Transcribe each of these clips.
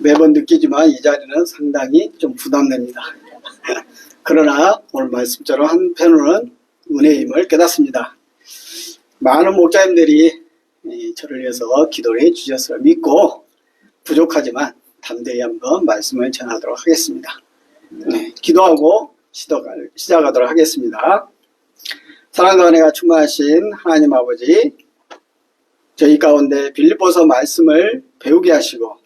매번 느끼지만 이 자리는 상당히 좀 부담됩니다. 그러나 오늘 말씀처럼 한편으로는 은혜의 힘을 깨닫습니다. 많은 목자님들이 저를 위해서 기도를 해주셨을 믿고 부족하지만 담대히 한번 말씀을 전하도록 하겠습니다. 기도하고 시작하도록 하겠습니다. 사랑과 은혜가 충만하신 하나님 아버지, 저희 가운데 빌립보서 말씀을 배우게 하시고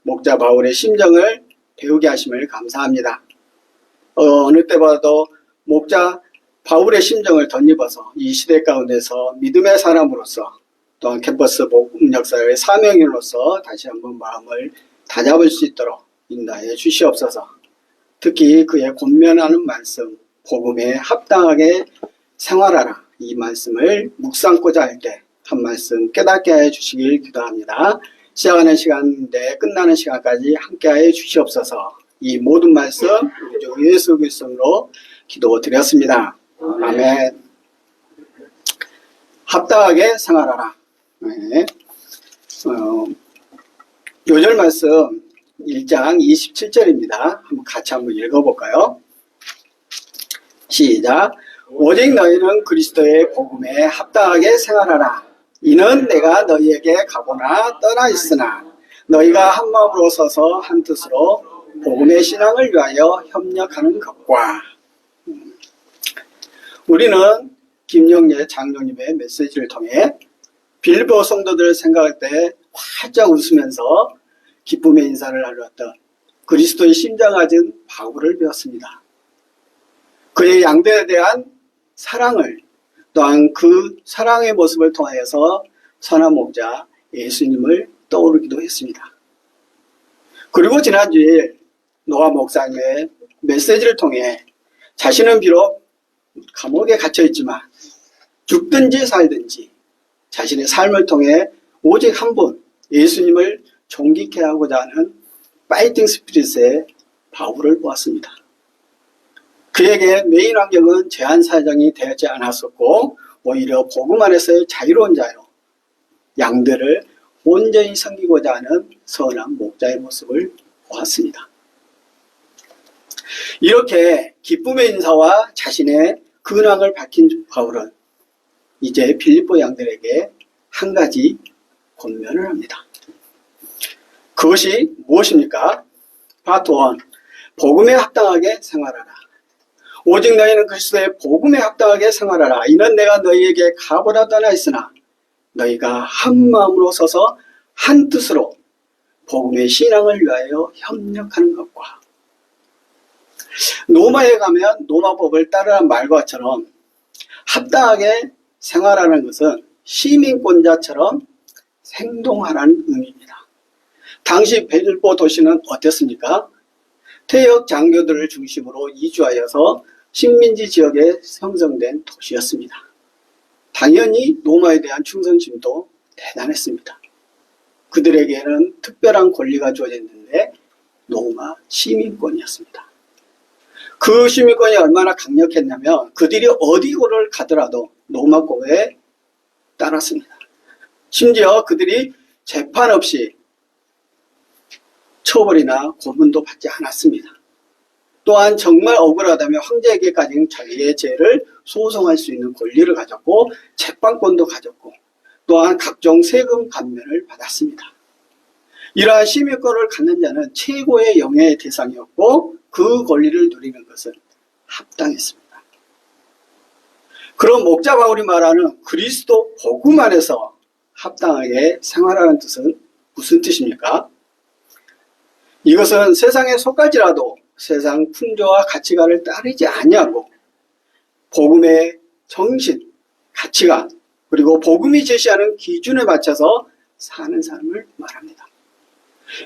목자 바울의 심정을 배우게 하심을 감사합니다. 어느 때보다도 목자 바울의 심정을 덧입어서 이 시대 가운데서 믿음의 사람으로서 또한 캠퍼스 복음 역사의 사명인으로서 다시 한번 마음을 다잡을 수 있도록 인도하여 주시옵소서. 특히 그의 권면하는 말씀, 복음에 합당하게 생활하라, 이 말씀을 묵상고자 할 때 한 말씀 깨닫게 하여 주시길 기도합니다. 시작하는 시간인데 끝나는 시간까지 함께하여 주시옵소서. 이 모든 말씀 우리 주 예수 그리스도로 기도드렸습니다. 아멘. 합당하게 생활하라. 네. 요절 말씀 1장 27절입니다. 같이 한번 읽어볼까요? 시작. 오직 너희는 그리스도의 복음에 합당하게 생활하라. 이는 내가 너희에게 가보나 떠나 있으나 너희가 한 마음으로 서서 한 뜻으로 복음의 신앙을 위하여 협력하는 것과. 우리는 김영예 장로님의 메시지를 통해 빌립보 성도들을 생각할 때 활짝 웃으면서 기쁨의 인사를 나누었던 그리스도의 심장 가진 바울을 배웠습니다. 그의 양들에 대한 사랑을, 또한 그 사랑의 모습을 통하여서 선한 목자 예수님을 떠오르기도 했습니다. 그리고 지난 주일 노아 목사님의 메시지를 통해 자신은 비록 감옥에 갇혀있지만 죽든지 살든지 자신의 삶을 통해 오직 한 분 예수님을 존귀케 하고자 하는 파이팅 스피릿의 바울을 보았습니다. 그에게 메인 환경은 제한 사정이 되지 않았었고 오히려 복음 안에서의 자유로운 자유, 양들을 온전히 섬기고자 하는 선한 목자의 모습을 보았습니다. 이렇게 기쁨의 인사와 자신의 근황을 밝힌 바울은 이제 빌립보 양들에게 한 가지 권면을 합니다. 그것이 무엇입니까? 파트 1. 복음에 합당하게 생활하라. 오직 너희는 그리스도의 복음에 합당하게 생활하라. 이는 내가 너희에게 가보다 떠나 있으나 너희가 한 마음으로 서서 한 뜻으로 복음의 신앙을 위하여 협력하는 것과. 로마에 가면 로마법을 따르는 말과처럼 합당하게 생활하는 것은 시민권자처럼 행동하라는 의미입니다. 당시 빌립보 도시는 어땠습니까? 퇴역 장교들을 중심으로 이주하여서 식민지 지역에 형성된 도시였습니다. 당연히 로마에 대한 충성심도 대단했습니다. 그들에게는 특별한 권리가 주어졌는데 로마 시민권이었습니다. 그 시민권이 얼마나 강력했냐면 그들이 어디를 가더라도 로마법에 따랐습니다. 심지어 그들이 재판 없이 처벌이나 고문도 받지 않았습니다. 또한 정말 억울하다면 황제에게까지 자기의 죄를 소송할 수 있는 권리를 가졌고 재판권도 가졌고 또한 각종 세금 감면을 받았습니다. 이러한 시민권을 갖는 자는 최고의 영예의 대상이었고 그 권리를 누리는 것은 합당했습니다. 그럼 목자 바울이 말하는 그리스도 복음 안에서 합당하게 생활하는 뜻은 무슨 뜻입니까? 이것은 세상에 속할지라도 세상 풍조와 가치관을 따르지 아니하고 복음의 정신, 가치관, 그리고 복음이 제시하는 기준에 맞춰서 사는 삶을 말합니다.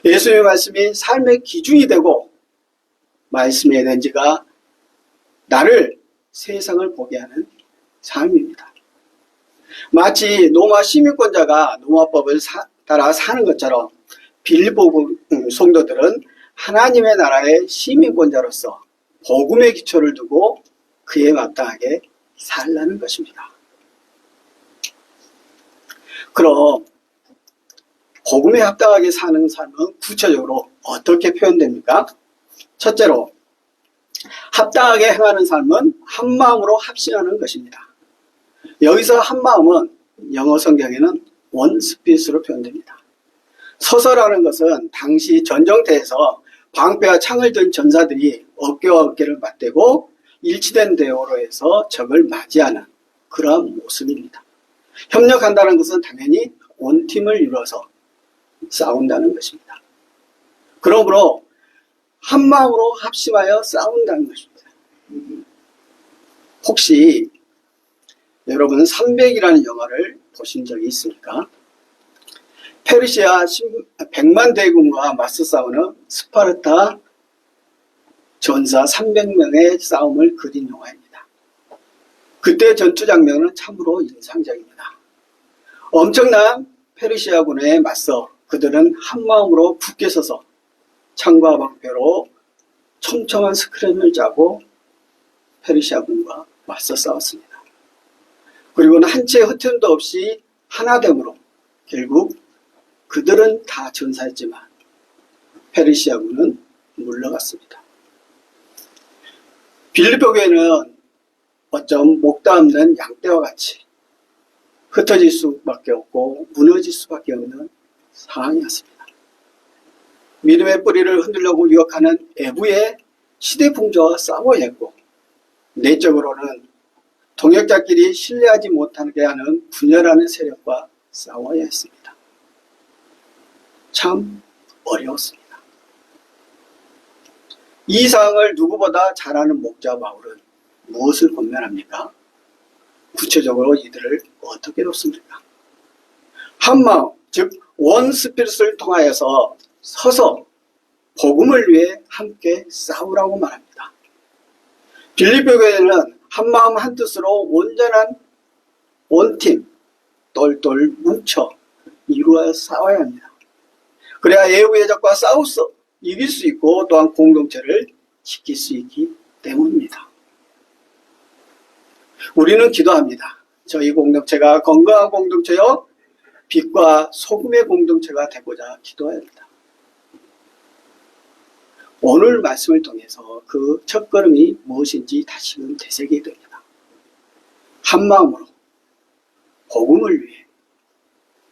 예수님의 말씀이 삶의 기준이 되고 말씀의 에너지가 나를 세상을 보게 하는 삶입니다. 마치 로마 시민권자가 로마법을 따라 사는 것처럼 빌립보 성도들은 하나님의 나라의 시민권자로서 복음의 기초를 두고 그에 마땅하게 살라는 것입니다. 그럼 복음에 합당하게 사는 삶은 구체적으로 어떻게 표현됩니까? 첫째로, 합당하게 행하는 삶은 한 마음으로 합심하는 것입니다. 여기서 한 마음은 영어 성경에는 원 스피릿으로 표현됩니다. 서서라는 것은 당시 전쟁터에서 방패와 창을 든 전사들이 어깨와 어깨를 맞대고 일치된 대오로 해서 적을 맞이하는 그러한 모습입니다. 협력한다는 것은 당연히 온 팀을 이루어서 싸운다는 것입니다. 그러므로 한 마음으로 합심하여 싸운다는 것입니다. 혹시 여러분 300이라는 영화를 보신 적이 있습니까? 페르시아 100만 대군과 맞서 싸우는 스파르타 전사 300명의 싸움을 그린 영화입니다. 그때 전투 장면은 참으로 인상적입니다. 엄청난 페르시아군에 맞서 그들은 한마음으로 굳게 서서 창과 방패로 촘촘한 스크램을 짜고 페르시아군과 맞서 싸웠습니다. 그리고는 한 채의 흠집도 없이 하나됨으로 결국 그들은 다 전사했지만 페르시아군은 물러갔습니다. 빌립보 교회는 어쩜 목다 없는 양떼와 같이 흩어질 수밖에 없고 무너질 수밖에 없는 상황이었습니다. 믿음의 뿌리를 흔들려고 유혹하는 애부의 시대풍조와 싸워야 했고, 내적으로는 동역자끼리 신뢰하지 못하게 하는 분열하는 세력과 싸워야 했습니다. 참 어려웠습니다. 이 상황을 누구보다 잘 아는 목자 바울은 무엇을 권면합니까? 구체적으로 이들을 어떻게 돕습니까? 한마음, 즉 원스피릿을 통하여서 서서 복음을 위해 함께 싸우라고 말합니다. 빌립보 교회는 한마음 한뜻으로 온전한 원팀, 똘똘 뭉쳐 이루어 싸워야 합니다. 그래야 애우의 적과 싸워서 이길 수 있고 또한 공동체를 지킬 수 있기 때문입니다. 우리는 기도합니다. 저희 공동체가 건강한 공동체요, 빛과 소금의 공동체가 되고자 기도합니다. 오늘 말씀을 통해서 그 첫걸음이 무엇인지 다시금 되새기게 됩니다. 한 마음으로 복음을 위해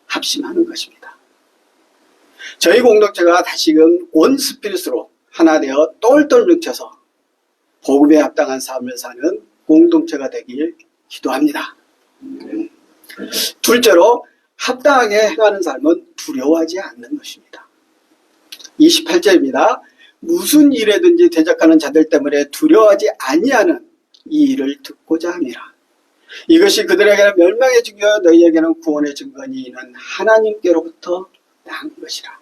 합심하는 것입니다. 저희 공동체가 다시금 온 스피릿으로 하나 되어 똘똘 뭉쳐서 복음에 합당한 삶을 사는 공동체가 되길 기도합니다. 둘째로, 합당하게 행하는 삶은 두려워하지 않는 것입니다. 28절입니다. 무슨 일에든지 대적하는 자들 때문에 두려워하지 아니하는 이 일을 듣고자 함이라. 이것이 그들에게는 멸망의 증거요 너희에게는 구원의 증거니 이는 하나님께로부터 난 것이라.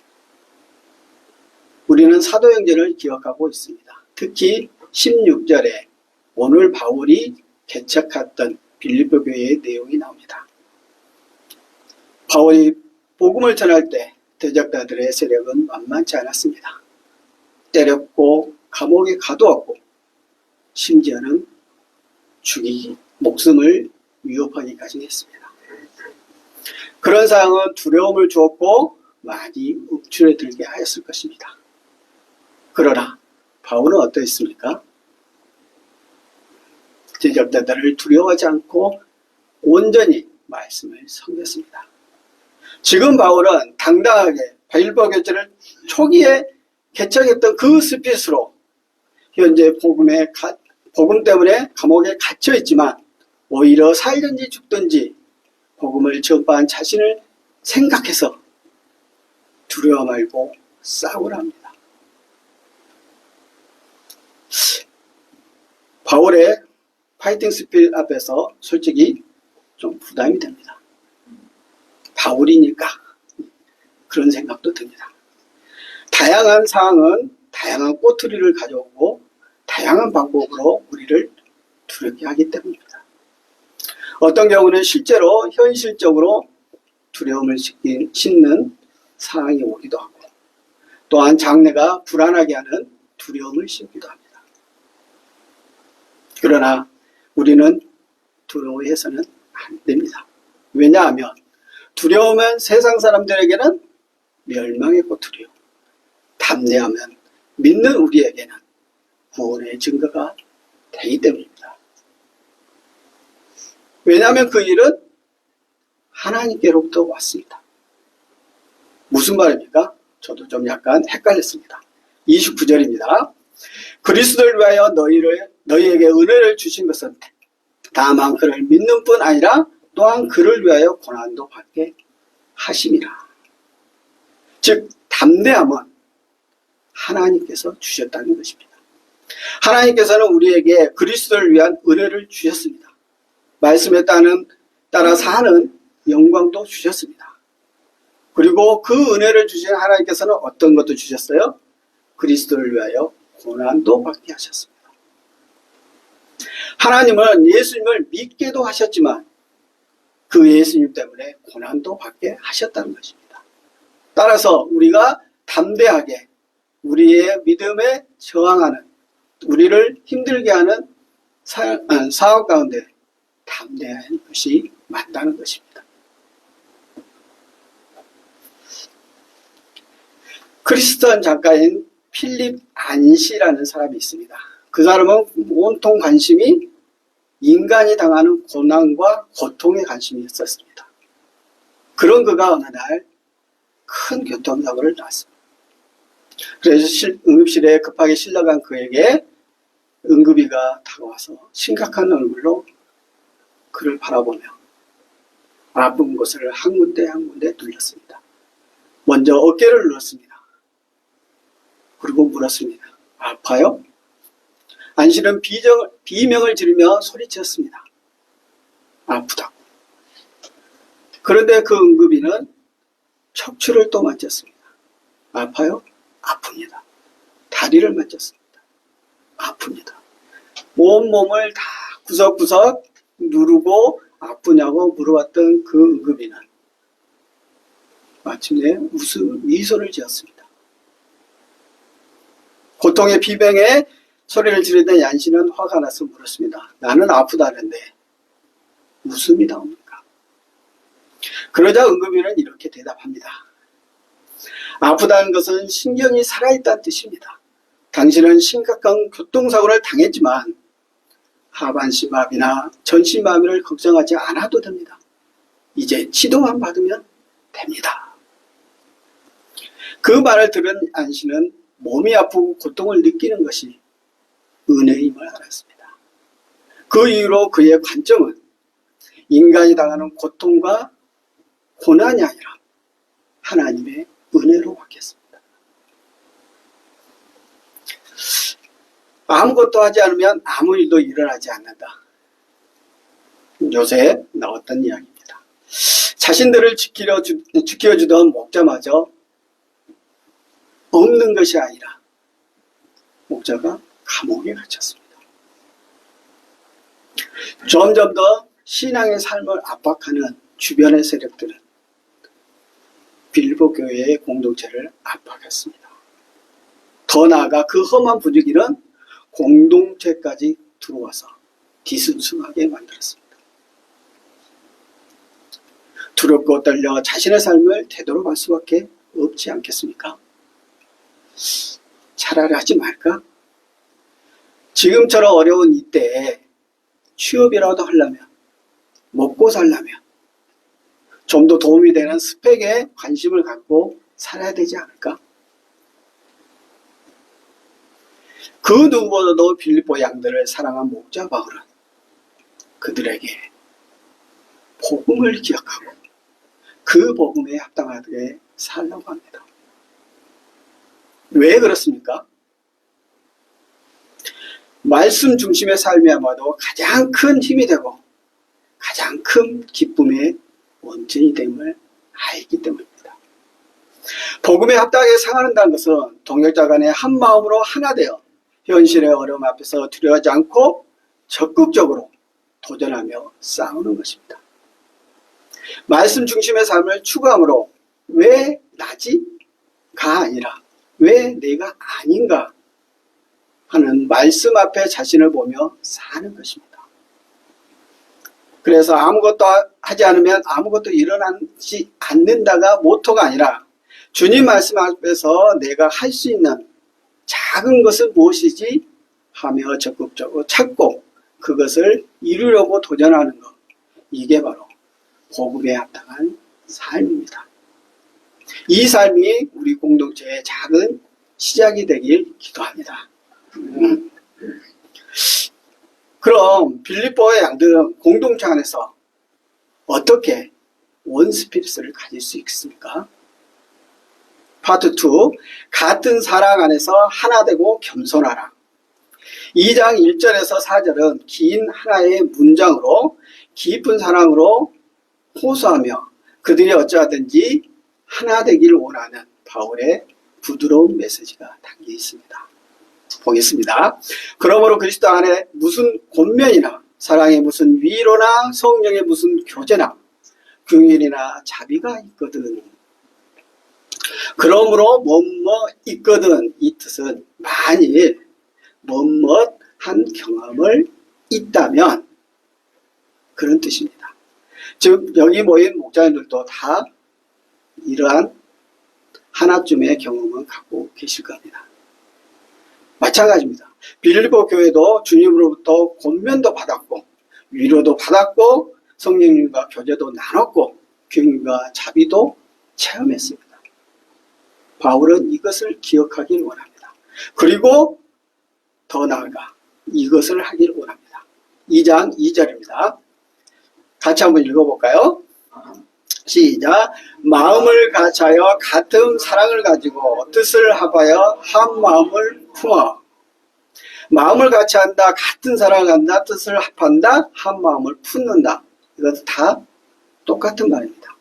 우리는 사도행전을 기억하고 있습니다. 특히 16절에 오늘 바울이 개척했던 빌립보 교회의 내용이 나옵니다. 바울이 복음을 전할 때 대적자들의 세력은 만만치 않았습니다. 때렸고 감옥에 가두었고 심지어는 죽이기, 목숨을 위협하기까지 했습니다. 그런 상황은 두려움을 주었고 많이 읍출에 들게 하였을 것입니다. 그러나 바울은 어떠했습니까? 대적자들을 두려워하지 않고 온전히 말씀을 섬겼습니다. 지금 바울은 당당하게 빌립보 교회를 초기에 개척했던 그 스피릿으로 현재 복음 때문에 감옥에 갇혀 있지만 오히려 살든지 죽든지 복음을 전파한 자신을 생각해서 두려워 말고 싸우라 합니다. 바울의 파이팅 스피릿 앞에서 솔직히 좀 부담이 됩니다. 바울이니까 그런 생각도 듭니다. 다양한 상황은 다양한 꼬투리를 가져오고 다양한 방법으로 우리를 두렵게 하기 때문입니다. 어떤 경우는 실제로 현실적으로 두려움을 싣는 상황이 오기도 하고 또한 장래가 불안하게 하는 두려움을 싣기도 합니다. 그러나 우리는 두려워해서는 안 됩니다. 왜냐하면 두려움은 세상 사람들에게는 멸망의 꼬투리요. 담대하면 믿는 우리에게는 구원의 증거가 되기 때문입니다. 왜냐하면 그 일은 하나님께로부터 왔습니다. 무슨 말입니까? 저도 좀 약간 헷갈렸습니다. 29절입니다. 그리스도를 위하여 너희에게 은혜를 주신 것은 다만 그를 믿는 뿐 아니라 또한 그를 위하여 고난도 받게 하심이라. 즉 담대함은 하나님께서 주셨다는 것입니다. 하나님께서는 우리에게 그리스도를 위한 은혜를 주셨습니다. 말씀에 따라 사는 영광도 주셨습니다. 그리고 그 은혜를 주신 하나님께서는 어떤 것도 주셨어요? 그리스도를 위하여 고난도 받게 하셨습니다. 하나님은 예수님을 믿게도 하셨지만 그 예수님 때문에 고난도 받게 하셨다는 것입니다. 따라서 우리가 담대하게 우리의 믿음에 저항하는, 우리를 힘들게 하는 사업 가운데 담대한 것이 맞다는 것입니다. 크리스천 작가인 필립 안시라는 사람이 있습니다. 그 사람은 온통 관심이 인간이 당하는 고난과 고통에 관심이 있었습니다. 그런 그가 어느 날 큰 교통사고를 났습니다. 그래서 응급실에 급하게 실려간 그에게 응급의가 다가와서 심각한 얼굴로 그를 바라보며 아픈 곳을 한 군데 한 군데 눌렀습니다. 먼저 어깨를 눌렀습니다. 그리고 물었습니다. 아파요? 안씨는 비명을 지르며 소리쳤습니다. 아프다고. 그런데 그 응급의는 척추를 또 만졌습니다. 아파요? 아픕니다. 다리를 만졌습니다. 아픕니다. 온몸을 다 구석구석 누르고 아프냐고 물어봤던 그 응급의는 마침내 미소를 지었습니다. 고통의 비명에 소리를 지르던 얀씨는 화가 나서 물었습니다. 나는 아프다는데 웃음이 나옵니까? 그러자 응급의는 이렇게 대답합니다. 아프다는 것은 신경이 살아있다는 뜻입니다. 당신은 심각한 교통사고를 당했지만 하반신마비나 전신마비를 걱정하지 않아도 됩니다. 이제 치료만 받으면 됩니다. 그 말을 들은 안씨는 몸이 아프고 고통을 느끼는 것이 은혜임을 알았습니다. 그 이후로 그의 관점은 인간이 당하는 고통과 고난이 아니라 하나님의 은혜로 바뀌었습니다. 아무것도 하지 않으면 아무 일도 일어나지 않는다. 요새 나왔던 이야기입니다. 자신들을 지켜주던 목자마저 없는 것이 아니라 목자가 감옥에 갇혔습니다. 점점 더 신앙의 삶을 압박하는 주변의 세력들은 빌보 교회의 공동체를 압박했습니다. 더 나아가 그 험한 분위기는 공동체까지 들어와서 뒤숭숭하게 만들었습니다. 두렵고 떨려 자신의 삶을 되돌아갈 수밖에 없지 않겠습니까? 차라리 하지 말까? 지금처럼 어려운 이때에 취업이라도 하려면, 먹고 살려면 좀 더 도움이 되는 스펙에 관심을 갖고 살아야 되지 않을까? 그 누구보다도 빌립보 양들을 사랑한 목자 바울은 그들에게 복음을 기억하고 그 복음에 합당하게 살라고 합니다. 왜 그렇습니까? 말씀 중심의 삶이야말로 가장 큰 힘이 되고 가장 큰 기쁨의 원천이 됨을 알기 때문입니다. 복음에 합당하게 살아간다는 것은 동역자 간에 한 마음으로 하나 되어 현실의 어려움 앞에서 두려워하지 않고 적극적으로 도전하며 싸우는 것입니다. 말씀 중심의 삶을 추구함으로 왜 나지?가 아니라 왜 내가 아닌가 하는 말씀 앞에 자신을 보며 사는 것입니다. 그래서 아무것도 하지 않으면 아무것도 일어나지 않는다가 모토가 아니라 주님 말씀 앞에서 내가 할 수 있는 작은 것은 무엇이지 하며 적극적으로 찾고 그것을 이루려고 도전하는 것. 이게 바로 복음에 합당한 삶입니다. 이 삶이 우리 공동체의 작은 시작이 되길 기도합니다. 그럼 빌립보의 양들은 공동체 안에서 어떻게 원스피릿을 가질 수 있습니까? 파트 2, 같은 사랑 안에서 하나 되고 겸손하라. 2장 1절에서 4절은 긴 하나의 문장으로 깊은 사랑으로 호소하며 그들이 어찌하든지 하나 되기를 원하는 바울의 부드러운 메시지가 담겨 있습니다. 보겠습니다. 그러므로 그리스도 안에 무슨 권면이나 사랑의 무슨 위로나 성령의 무슨 교제나 긍휼이나 자비가 있거든. 그러므로 뭐뭐 있거든, 이 뜻은 만일 뭐뭐한 경험을 있다면 그런 뜻입니다. 즉 여기 모인 목자님들도 다 이러한 하나쯤의 경험을 갖고 계실 겁니다. 마찬가지입니다. 빌립보 교회도 주님으로부터 권면도 받았고 위로도 받았고 성령님과 교제도 나눴고 긍휼과 자비도 체험했습니다. 바울은 이것을 기억하길 원합니다. 그리고 더 나아가 이것을 하길 원합니다. 2장 2절입니다. 같이 한번 읽어볼까요? 시작. 마음을 같이하여 같은 사랑을 가지고 뜻을 합하여 한 마음을 품어. 마음을 같이한다, 같은 사랑을 한다, 뜻을 합한다, 한 마음을 품는다. 이것도 다 똑같은 말입니다.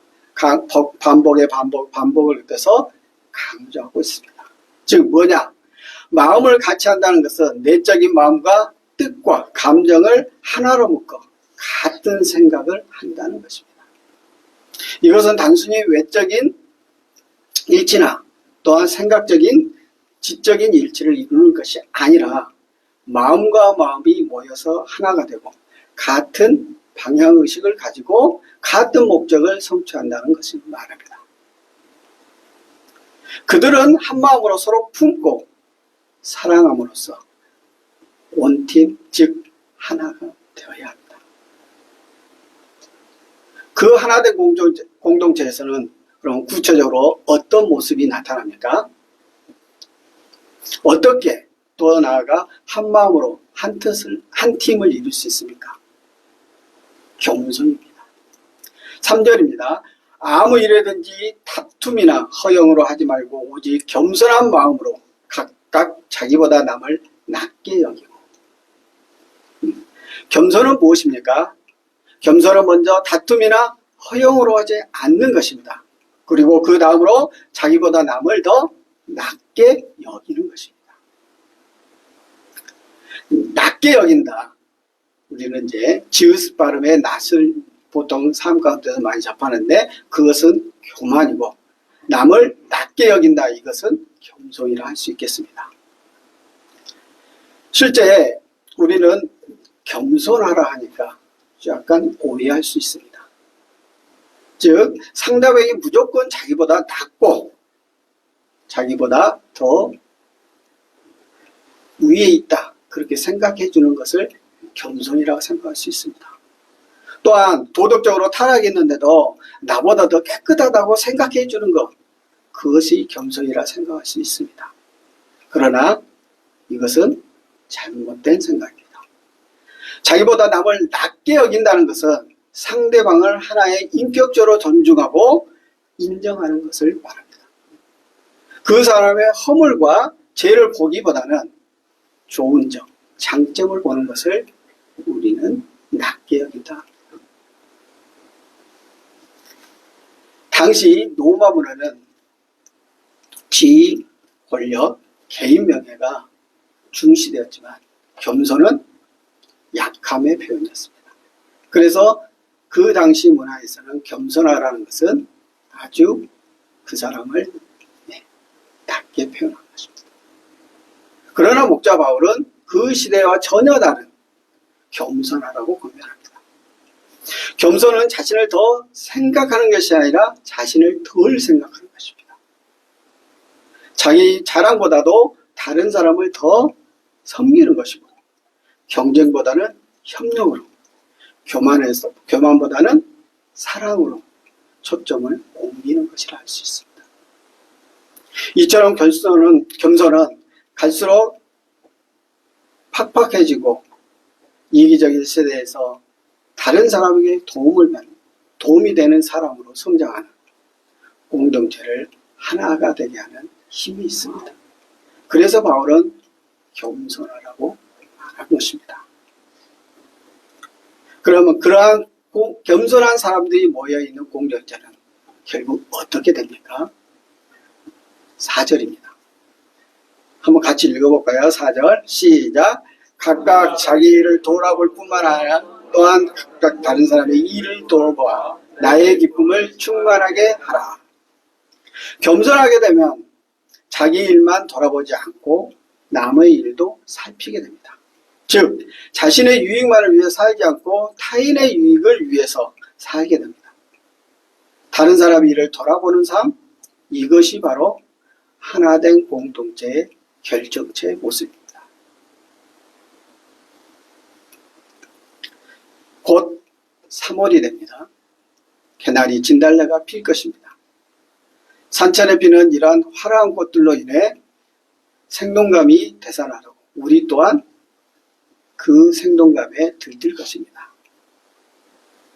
반복을 곁에서 강조하고 있습니다. 즉 뭐냐? 마음을 같이 한다는 것은 내적인 마음과 뜻과 감정을 하나로 묶어 같은 생각을 한다는 것입니다. 이것은 단순히 외적인 일치나 또한 생각적인 지적인 일치를 이루는 것이 아니라 마음과 마음이 모여서 하나가 되고 같은 방향의식을 가지고 같은 목적을 성취한다는 것을 말합니다. 그들은 한 마음으로 서로 품고 사랑함으로써 원팀, 즉 하나가 되어야 합니다. 그 하나된 공동체에서는 그럼 구체적으로 어떤 모습이 나타납니까? 어떻게 또 나아가 한 마음으로 한 팀을 이룰 수 있습니까? 겸손입니다. 3절입니다. 아무 일에든지 다툼이나 허영으로 하지 말고 오직 겸손한 마음으로 각각 자기보다 남을 낮게 여기고. 겸손은 무엇입니까? 겸손은 먼저 다툼이나 허영으로 하지 않는 것입니다. 그리고 그 다음으로 자기보다 남을 더 낮게 여기는 것입니다. 낮게 여긴다. 우리는 이제 지읒 발음의 낯을 보통 삶 가운데서 많이 접하는데 그것은 교만이고 남을 낮게 여긴다. 이것은 겸손이라 할 수 있겠습니다. 실제 우리는 겸손하라 하니까 약간 오해할 수 있습니다. 즉 상대방이 무조건 자기보다 낫고 자기보다 더 위에 있다. 그렇게 생각해 주는 것을 겸손이라고 생각할 수 있습니다. 또한 도덕적으로 타락했는데도 나보다 더 깨끗하다고 생각해 주는 것, 그것이 겸손이라 생각할 수 있습니다. 그러나 이것은 잘못된 생각입니다. 자기보다 남을 낮게 여긴다는 것은 상대방을 하나의 인격적으로 존중하고 인정하는 것을 말합니다. 그 사람의 허물과 죄를 보기보다는 좋은 점, 장점을 보는 것을 우리는 낮게 여긴다. 당시 로마 문화는 지위, 권력, 개인 명예가 중시되었지만 겸손은 약함의 표현이었습니다. 그래서 그 당시 문화에서는 겸손하라는 것은 아주 그 사람을 낮게 표현한 것입니다. 그러나 목자 바울은 그 시대와 전혀 다른 겸손하라고 권면합니다. 겸손은 자신을 더 생각하는 것이 아니라 자신을 덜 생각하는 것입니다. 자기 자랑보다도 다른 사람을 더 섬기는 것이고, 경쟁보다는 협력으로, 교만보다는 사랑으로 초점을 옮기는 것이라 할 수 있습니다. 이처럼 겸손은 갈수록 팍팍해지고 이기적인 세대에서 다른 사람에게 도움이 되는 사람으로 성장하는 공동체를 하나가 되게 하는 힘이 있습니다. 그래서 바울은 겸손하라고 말한 것입니다. 그러면 그러한 겸손한 사람들이 모여있는 공동체는 결국 어떻게 됩니까? 4절입니다. 한번 같이 읽어볼까요? 4절 시작. 각각 자기 일을 돌아볼 뿐만 아니라 또한 각각 다른 사람의 일을 돌보아 나의 기쁨을 충만하게 하라. 겸손하게 되면 자기 일만 돌아보지 않고 남의 일도 살피게 됩니다. 즉 자신의 유익만을 위해 살지 않고 타인의 유익을 위해서 살게 됩니다. 다른 사람의 일을 돌아보는 삶, 이것이 바로 하나된 공동체의 결정체의 모습입니다. 곧 3월이 됩니다. 개나리 진달래가 필 것입니다. 산천에 피는 이러한 화려한 꽃들로 인해 생동감이 되살아나고 우리 또한 그 생동감에 들뜰 것입니다.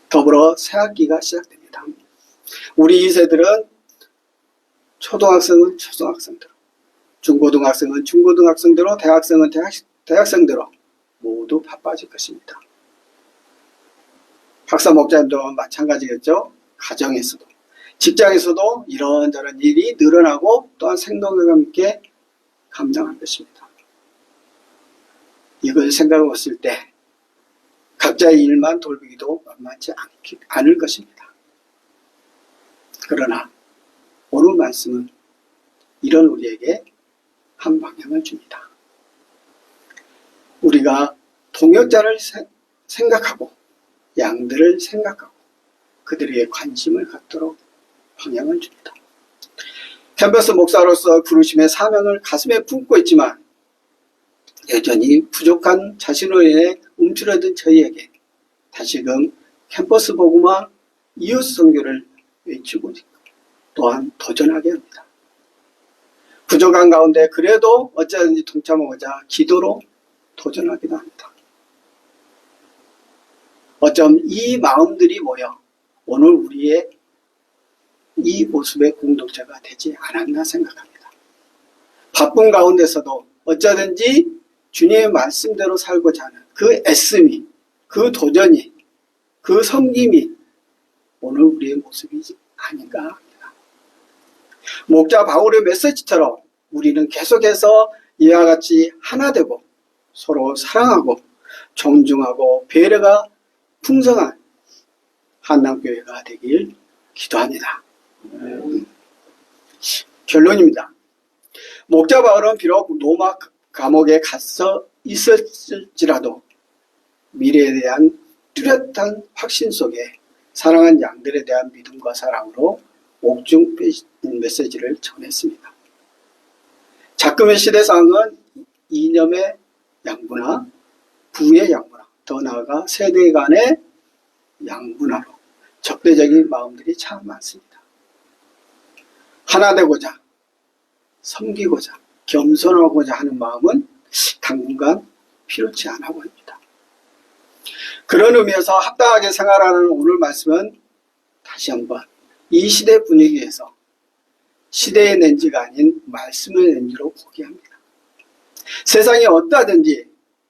더불어 새학기가 시작됩니다. 우리 2세들은 초등학생은 초등학생대로, 중고등학생은 중고등학생대로, 대학생은 대학생대로 모두 바빠질 것입니다. 박사 목사님도 마찬가지겠죠. 가정에서도, 직장에서도 이런저런 일이 늘어나고 또한 생동감 있게 감당할 것입니다. 이걸 생각해 봤을 때 각자의 일만 돌보기도 만만치 않을 것입니다. 그러나 오늘 말씀은 이런 우리에게 한 방향을 줍니다. 우리가 동역자를 생각하고 양들을 생각하고 그들에게 관심을 갖도록 방향을 줍니다. 캠퍼스 목사로서 부르심의 사명을 가슴에 품고 있지만 여전히 부족한 자신으로 인해 움츠러든 저희에게 다시금 캠퍼스 복음화 이웃 선교를 외치고 있고 또한 도전하게 합니다. 부족한 가운데 그래도 어찌하든지 동참하고자 기도로 도전하기도 합니다. 어쩜 이 마음들이 모여 오늘 우리의 이 모습의 공동체가 되지 않았나 생각합니다. 바쁜 가운데서도 어쩌든지 주님의 말씀대로 살고자 하는 그 애씀이, 그 도전이, 그 섬김이 오늘 우리의 모습이지 아닌가 합니다. 목자 바울의 메시지처럼 우리는 계속해서 이와 같이 하나 되고 서로 사랑하고 존중하고 배려가 풍성한 한남교회가 되길 기도합니다. 결론입니다. 목자 바울은 비록 로마 감옥에 갇혀 있었을지라도 미래에 대한 뚜렷한 확신 속에 사랑한 양들에 대한 믿음과 사랑으로 옥중 메시지를 전했습니다. 작금의 시대상은 이념의 양분화, 부의 양분화, 더 나아가 세대 간의 양분화로 적대적인 마음들이 참 많습니다. 하나 되고자, 섬기고자, 겸손하고자 하는 마음은 당분간 필요치 않아 보입니다. 그런 의미에서 합당하게 생활하는 오늘 말씀은 다시 한번 이 시대 분위기에서 시대의 렌즈가 아닌 말씀의 렌즈로 보게 합니다. 세상이 어떠하든지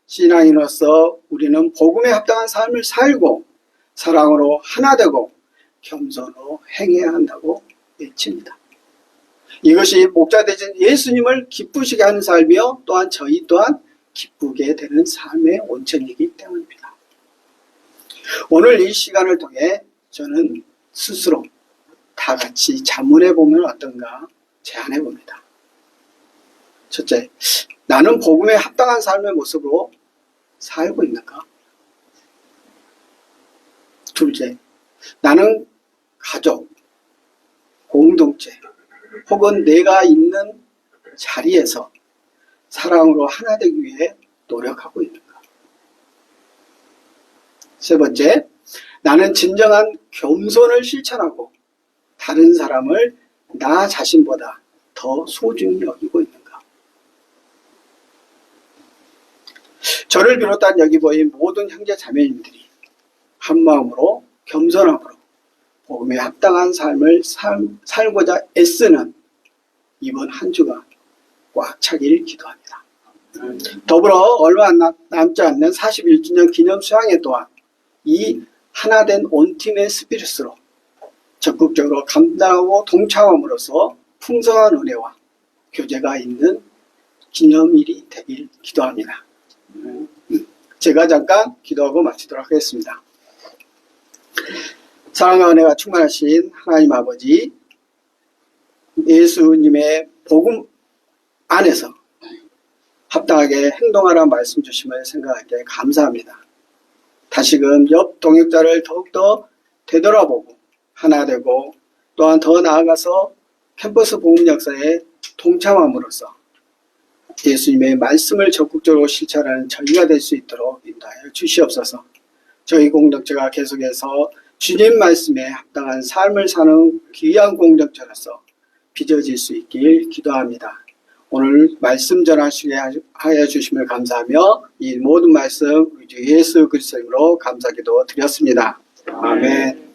신앙인으로서 우리는 복음에 합당한 삶을 살고 사랑으로 하나 되고 겸손으로 행해야 한다고 외칩니다. 이것이 목자 되신 예수님을 기쁘시게 하는 삶이요 또한 저희 또한 기쁘게 되는 삶의 온천이기 때문입니다. 오늘 이 시간을 통해 저는 스스로 다 같이 자문해 보면 어떤가 제안해 봅니다. 첫째, 나는 복음에 합당한 삶의 모습으로 살고 있는가? 둘째, 나는 가족, 공동체 혹은 내가 있는 자리에서 사랑으로 하나 되기 위해 노력하고 있는가? 세 번째, 나는 진정한 겸손을 실천하고 다른 사람을 나 자신보다 더 소중히 여기고 있는가? 저를 비롯한 여기 모인 모든 형제 자매님들이 한마음으로 겸손함으로 복음에 합당한 삶을 살고자 애쓰는 이번 한 주가 꽉 차기를 기도합니다. 더불어 얼마 남지 않는 41주년 기념 수양회 또한 이 하나된 온팀의 스피릿으로 적극적으로 감당하고 동참함으로써 풍성한 은혜와 교제가 있는 기념일이 되길 기도합니다. 제가 잠깐 기도하고 마치도록 하겠습니다. 사랑과 은혜가 충만하신 하나님 아버지, 예수님의 복음 안에서 합당하게 행동하라 말씀 주심을 생각할 때 감사합니다. 다시금 옆 동역자를 더욱더 되돌아보고 하나 되고 또한 더 나아가서 캠퍼스 복음 역사에 동참함으로써 예수님의 말씀을 적극적으로 실천하는 저희가 될 수 있도록 인도하여 주시옵소서. 저희 공동체가 계속해서 주님 말씀에 합당한 삶을 사는 귀한 공동체로서 빚어질 수 있길 기도합니다. 오늘 말씀 전하시게 하여 주심을 감사하며 이 모든 말씀 우리 주 예수 그리스도 이름으로 감사기도 드렸습니다. 아멘.